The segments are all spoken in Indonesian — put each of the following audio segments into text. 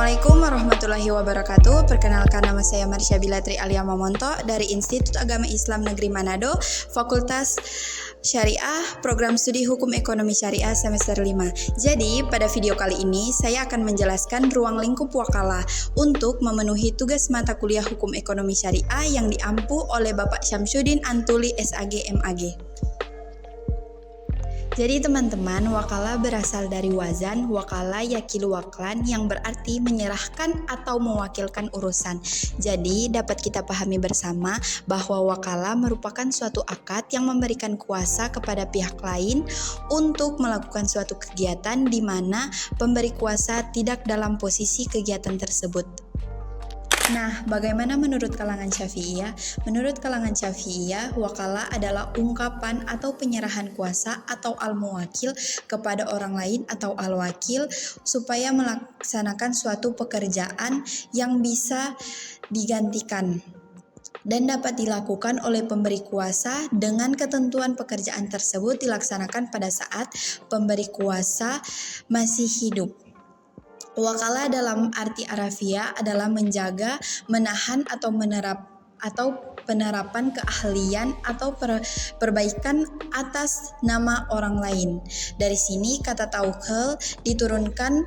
Assalamualaikum warahmatullahi wabarakatuh. Perkenalkan, nama saya Marsha Bilatri Alia Mamonto dari Institut Agama Islam Negeri Manado, Fakultas Syariah, Program Studi Hukum Ekonomi Syariah semester 5. Jadi, pada video kali ini saya akan menjelaskan ruang lingkup wakala untuk memenuhi tugas mata kuliah Hukum Ekonomi Syariah yang diampu oleh Bapak Syamsuddin Antuli SAG MAG. Jadi teman-teman, wakala berasal dari wazan, wakala yakilu waklan, yang berarti menyerahkan atau mewakilkan urusan. Jadi dapat kita pahami bersama bahwa wakala merupakan suatu akad yang memberikan kuasa kepada pihak lain untuk melakukan suatu kegiatan di mana pemberi kuasa tidak dalam posisi kegiatan tersebut. Nah, bagaimana menurut kalangan Syafi'iyah? Menurut kalangan Syafi'iyah, wakala adalah ungkapan atau penyerahan kuasa atau al-muwakil kepada orang lain atau al-wakil supaya melaksanakan suatu pekerjaan yang bisa digantikan dan dapat dilakukan oleh pemberi kuasa dengan ketentuan pekerjaan tersebut dilaksanakan pada saat pemberi kuasa masih hidup. Wakala dalam arti arafiah adalah menjaga, menahan atau penerapan keahlian atau perbaikan atas nama orang lain. Dari sini kata tawakkul diturunkan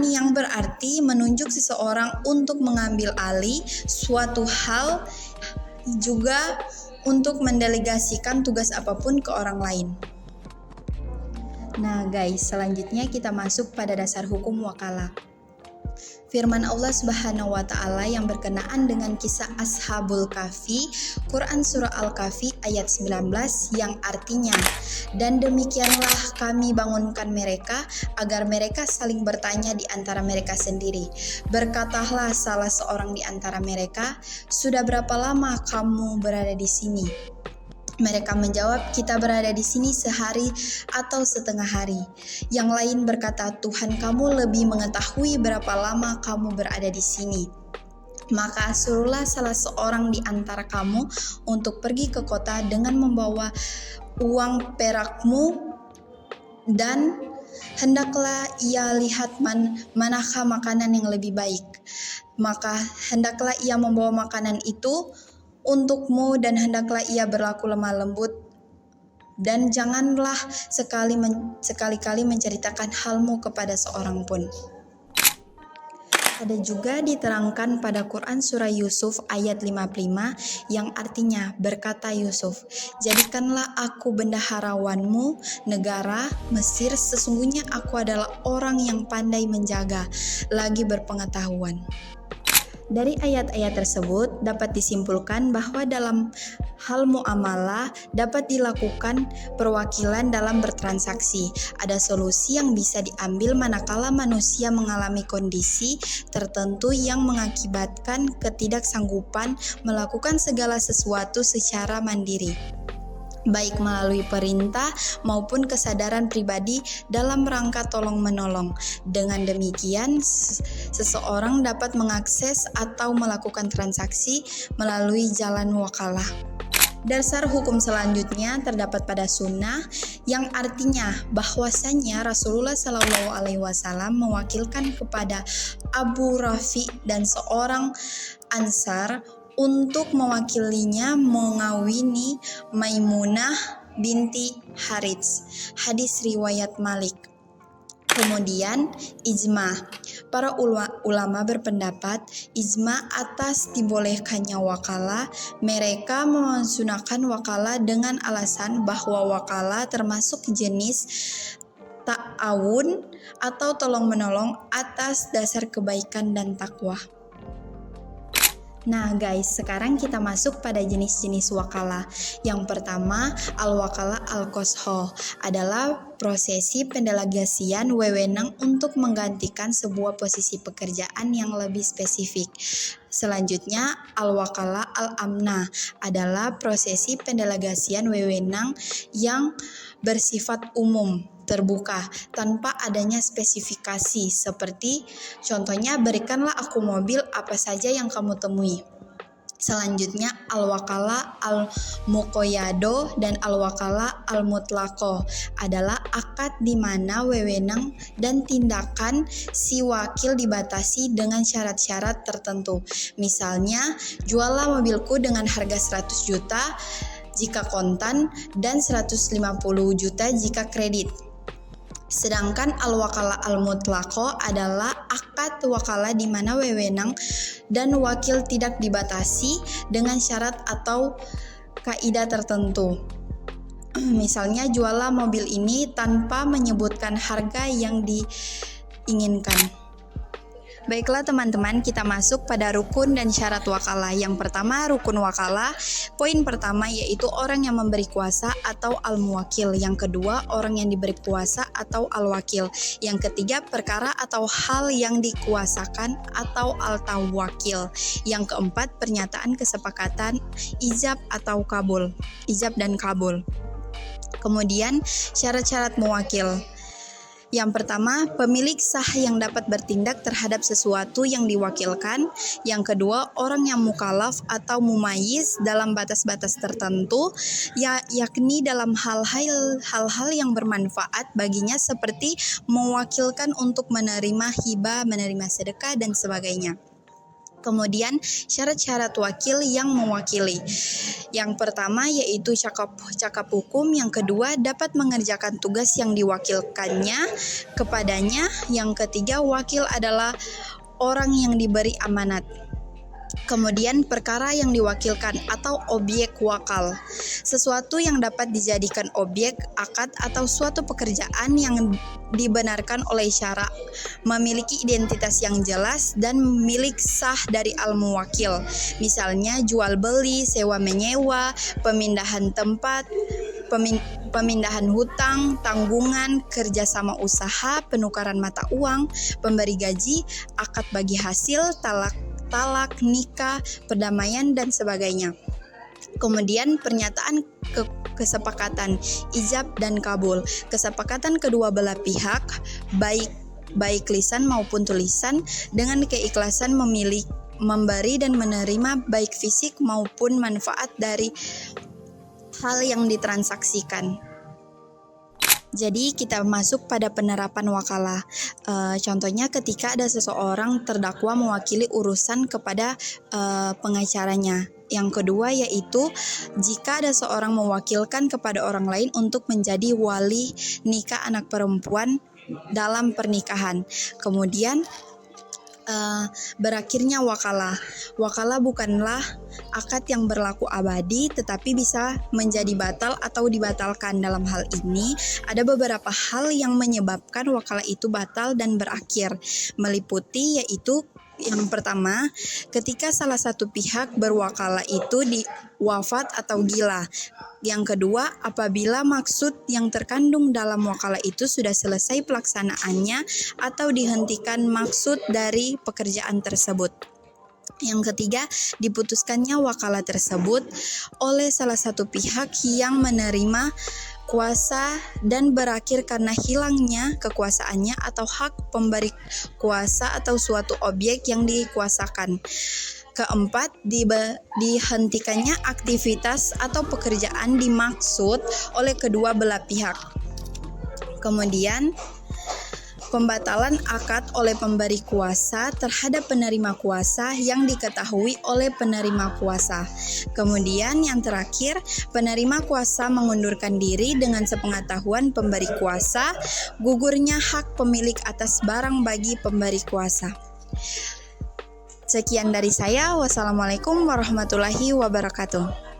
yang berarti menunjuk seseorang untuk mengambil alih suatu hal, juga untuk mendelegasikan tugas apapun ke orang lain. Nah guys, selanjutnya kita masuk pada dasar hukum wakala. Firman Allah Subhanahu wa Ta'ala yang berkenaan dengan kisah Ashabul Kahfi, Quran Surah Al-Kahfi ayat 19, yang artinya, dan demikianlah kami bangunkan mereka agar mereka saling bertanya di antara mereka sendiri. Berkatalah salah seorang di antara mereka, sudah berapa lama kamu berada di sini? Mereka menjawab, kita berada di sini sehari atau setengah hari. Yang lain berkata, Tuhan kamu lebih mengetahui berapa lama kamu berada di sini. Maka suruhlah salah seorang di antara kamu untuk pergi ke kota dengan membawa uang perakmu, dan hendaklah ia lihat manakah makanan yang lebih baik. Maka hendaklah ia membawa makanan itu untukmu, dan hendaklah ia berlaku lemah lembut, dan janganlah sekali-kali menceritakan halmu kepada seorang pun. Ada juga diterangkan pada Quran Surah Yusuf ayat 55 yang artinya, berkata Yusuf, jadikanlah aku bendaharawanmu negara Mesir, sesungguhnya aku adalah orang yang pandai menjaga, lagi berpengetahuan. Dari ayat-ayat tersebut dapat disimpulkan bahwa dalam hal muamalah dapat dilakukan perwakilan dalam bertransaksi. Ada solusi yang bisa diambil manakala manusia mengalami kondisi tertentu yang mengakibatkan ketidaksanggupan melakukan segala sesuatu secara mandiri, baik melalui perintah maupun kesadaran pribadi dalam rangka tolong-menolong. Dengan demikian, seseorang dapat mengakses atau melakukan transaksi melalui jalan wakalah. Dasar hukum selanjutnya terdapat pada sunnah, yang artinya bahwasanya Rasulullah Shallallahu Alaihi Wasallam mewakilkan kepada Abu Rafi dan seorang Ansar untuk mewakilinya mengawini Maimunah binti Harits. Hadis riwayat Malik. Kemudian ijma. Para ulama berpendapat ijma atas dibolehkannya wakala. Mereka mensunahkan wakala dengan alasan bahwa wakala termasuk jenis ta'awun atau tolong-menolong atas dasar kebaikan dan takwa. Nah guys, sekarang kita masuk pada jenis-jenis wakala. Yang pertama, al-wakala al-qasho adalah prosesi pendelegasian wewenang untuk menggantikan sebuah posisi pekerjaan yang lebih spesifik. Selanjutnya, al-wakala al-amna adalah prosesi pendelegasian wewenang yang bersifat umum, terbuka, tanpa adanya spesifikasi, seperti contohnya, berikanlah aku mobil apa saja yang kamu temui. Selanjutnya al-wakalah al-muqayyado dan al-wakalah al-mutlaqo adalah akad di mana wewenang dan tindakan si wakil dibatasi dengan syarat-syarat tertentu. Misalnya, jualah mobilku dengan harga 100 juta jika kontan dan 150 juta jika kredit. Sedangkan al-wakalah al-mutlaqo adalah akad wakalah di mana wewenang dan wakil tidak dibatasi dengan syarat atau kaidah tertentu. Misalnya, jualah mobil ini tanpa menyebutkan harga yang diinginkan. Baiklah teman-teman, kita masuk pada rukun dan syarat wakalah. Yang pertama, rukun wakalah. Poin pertama yaitu orang yang memberi kuasa atau al-muwakil. Yang kedua, orang yang diberi kuasa atau al-wakil. Yang ketiga, perkara atau hal yang dikuasakan atau al-tawakil. Yang keempat, pernyataan kesepakatan ijab atau kabul. Ijab dan kabul. Kemudian, syarat-syarat muwakil. Yang pertama, pemilik sah yang dapat bertindak terhadap sesuatu yang diwakilkan. Yang kedua, orang yang mukallaf atau mumayyiz dalam batas-batas tertentu, yakni dalam hal-hal yang bermanfaat baginya seperti mewakilkan untuk menerima hibah, menerima sedekah, dan sebagainya. Kemudian syarat-syarat wakil yang mewakili. Yang pertama yaitu cakap hukum, yang kedua dapat mengerjakan tugas yang diwakilkannya kepadanya, yang ketiga wakil adalah orang yang diberi amanat. Kemudian perkara yang diwakilkan atau objek wakal, sesuatu yang dapat dijadikan objek akad atau suatu pekerjaan yang dibenarkan oleh syara, memiliki identitas yang jelas dan milik sah dari al-muwakil. Misalnya jual beli, sewa menyewa, pemindahan tempat, pemindahan hutang, tanggungan, kerjasama usaha, penukaran mata uang, pemberi gaji, akad bagi hasil, talak, nikah, perdamaian, dan sebagainya. Kemudian pernyataan kesepakatan ijab dan kabul. Kesepakatan kedua belah pihak, baik lisan maupun tulisan, dengan keikhlasan memberi dan menerima baik fisik maupun manfaat dari hal yang ditransaksikan. Jadi kita masuk pada penerapan wakalah. Contohnya ketika ada seseorang terdakwa mewakili urusan kepada pengacaranya. Yang kedua yaitu jika ada seorang mewakilkan kepada orang lain untuk menjadi wali nikah anak perempuan dalam pernikahan. Kemudian berakhirnya wakalah. Wakalah bukanlah akad yang berlaku abadi, tetapi bisa menjadi batal atau dibatalkan. Dalam hal ini, ada beberapa hal yang menyebabkan wakalah itu batal dan berakhir, meliputi yaitu yang pertama, ketika salah satu pihak berwakalah itu wafat atau gila. Yang kedua, apabila maksud yang terkandung dalam wakalah itu sudah selesai pelaksanaannya atau dihentikan maksud dari pekerjaan tersebut. Yang ketiga, diputuskannya wakalah tersebut oleh salah satu pihak yang menerima kuasa dan berakhir karena hilangnya kekuasaannya atau hak pemberi kuasa atau suatu objek yang dikuasakan. Keempat, dihentikannya aktivitas atau pekerjaan dimaksud oleh kedua belah pihak. Kemudian, pembatalan akad oleh pemberi kuasa terhadap penerima kuasa yang diketahui oleh penerima kuasa. Kemudian yang terakhir, penerima kuasa mengundurkan diri dengan sepengetahuan pemberi kuasa, gugurnya hak pemilik atas barang bagi pemberi kuasa. Sekian dari saya. Wassalamualaikum warahmatullahi wabarakatuh.